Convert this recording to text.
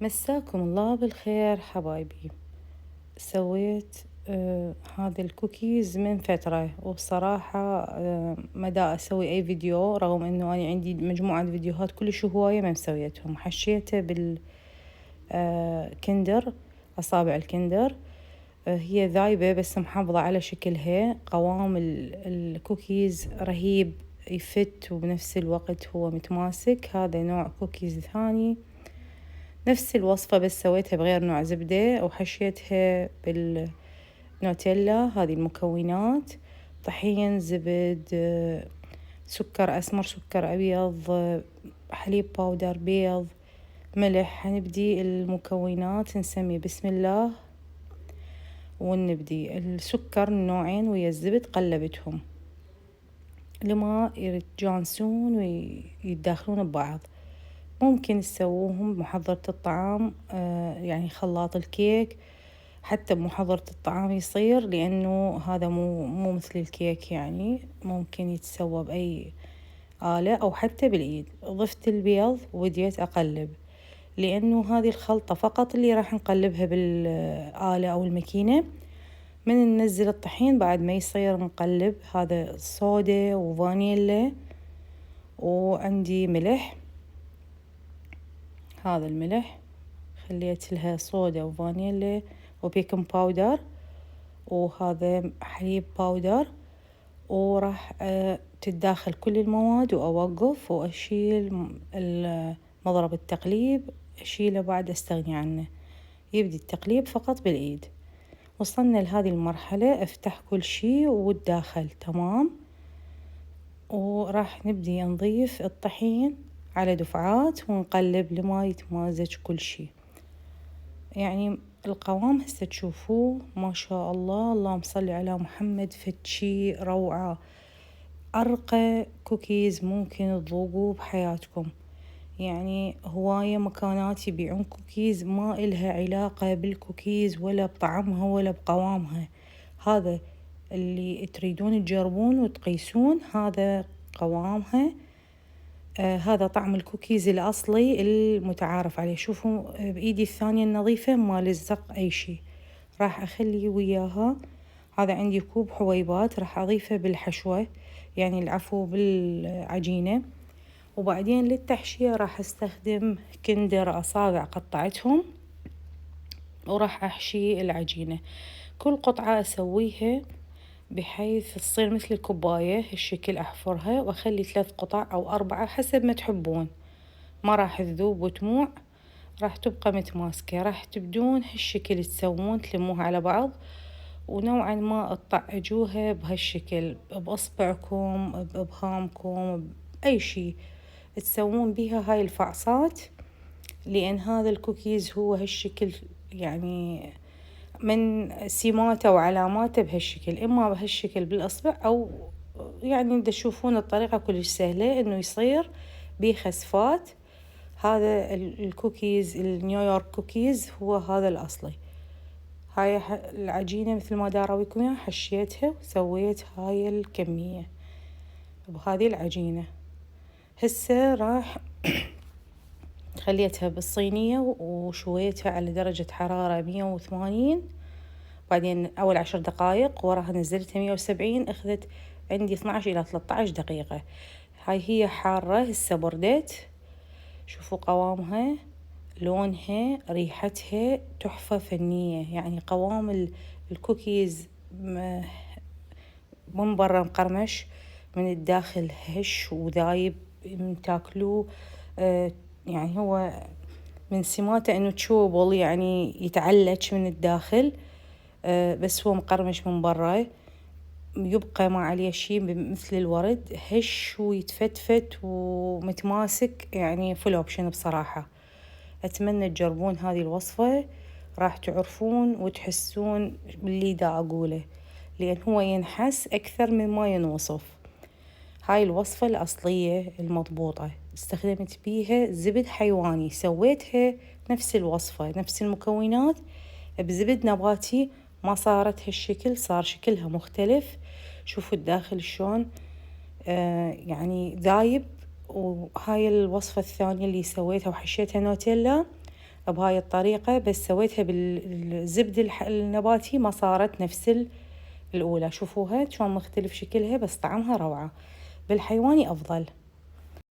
مساكم الله بالخير حبايبي. سويت هذه الكوكيز من فترة، وبصراحة ما دا أسوي أي فيديو، رغم أنه أنا عندي مجموعة فيديوهات كلش هواية ما مسويتهم. حشيته بال كندر، أصابع الكندر. هي ذايبة بس محافظة على شكلها. قوام الكوكيز رهيب، يفت وبنفس الوقت هو متماسك. هذا نوع كوكيز ثاني، نفس الوصفة بس سويتها بغير نوع زبدة وحشيتها بالنوتيلا. هذه المكونات: طحين، زبد، سكر أسمر، سكر أبيض، حليب باودر، بيض، ملح. حنبدي المكونات نسمي بسم الله ونبدي. السكر نوعين ويا الزبد قلبتهم لما يتجانسون ويتداخلون ببعض. ممكن تسووهم بمحضرة الطعام، يعني خلاط الكيك حتى بمحضرة الطعام يصير، لأنه هذا مو مثل الكيك، يعني ممكن يتسوى بأي آلة أو حتى بالإيد. ضفت البيض وبديت أقلب، لأنه هذه الخلطة فقط اللي راح نقلبها بالآلة أو الماكينة. من ننزل الطحين بعد ما يصير نقلب. هذا صودا وفانيلا، وعندي ملح. هذا الملح خليت لها صودا وفانيلا وبيكنج باودر، وهذا حليب باودر. وراح تتداخل كل المواد، وأوقف وأشيل مضرب التقليب، أشيله بعد أستغني عنه. يبدي التقليب فقط بالإيد. وصلنا لهذه المرحلة، أفتح كل شي والداخل تمام. وراح نبدي نضيف الطحين على دفعات ونقلب لما يتمازج كل شي. يعني القوام هسه تشوفوه ما شاء الله، اللهم صل على محمد، فتشي روعة. أرقى كوكيز ممكن تذوقوه بحياتكم. يعني هواية مكانات يبيعون كوكيز ما إلها علاقة بالكوكيز ولا بطعمها ولا بقوامها. هذا اللي تريدون تجربون وتقيسون، هذا قوامها. هذا طعم الكوكيز الأصلي المتعارف عليه. شوفوا بإيدي الثانية النظيفة ما لزق أي شي. راح أخلي وياها. هذا عندي كوب حويبات راح أضيفه بالحشوة، يعني العفو بالعجينة. وبعدين للتحشية راح أستخدم كندر أصابع قطعتهم، وراح أحشي العجينة. كل قطعة أسويها بحيث تصير مثل الكوباية هالشكل. أحفرها وأخلي 3 قطع أو 4 حسب ما تحبون. ما راح تذوب وتموع، راح تبقى متماسكة. راح تبدون هالشكل تسوون، تلموها على بعض، ونوعا ما تطعجوها بهالشكل بأصبعكم، بإبهامكم، بأي شي تسوون بيها هاي الفعصات. لأن هذا الكوكيز هو هالشكل، يعني من سماته وعلاماته بهالشكل. إما بهالشكل بالأصبع، أو يعني تشوفون الطريقة كلش سهلة إنه يصير بخسفات. هذا الكوكيز النيويورك كوكيز هو هذا الأصلي. هاي العجينة مثل ما دارويكم اياها حشيتها وسويت هاي الكمية بهذه العجينة. هسه راح خليتها بالصينية وشويتها على درجة حرارة 180. بعدين أول 10 دقايق وراها نزلتها 170. أخذت عندي 12 إلى 13 دقيقة. هاي هي حارة، هسه بردت. شوفوا قوامها، لونها، ريحتها تحفة فنية. يعني قوام الكوكيز من برا مقرمش، من الداخل هش وذايب من تاكلوه. يعني هو من سماته انه تشوبل، يعني يتعلج من الداخل، بس هو مقرمش من برا. يبقى ما عليه شي مثل الورد، هش ويتفتفت ومتماسك. يعني فل اوبشن بصراحة. أتمنى تجربون هذه الوصفة، راح تعرفون وتحسون باللي دا أقوله، لأن هو ينحس أكثر مما ينوصف. هاي الوصفة الأصلية المضبوطة استخدمت بيها زبد حيواني. سويتها نفس الوصفة نفس المكونات بزبد نباتي، ما صارت هالشكل، صار شكلها مختلف. شوفوا الداخل شلون يعني ذايب. وهاي الوصفة الثانية اللي سويتها وحشيتها نوتيلا، بهاي الطريقة، بس سويتها بالزبد النباتي ما صارت نفس الأولى. شوفوها شلون مختلف شكلها، بس طعمها روعة. بالحيواني أفضل.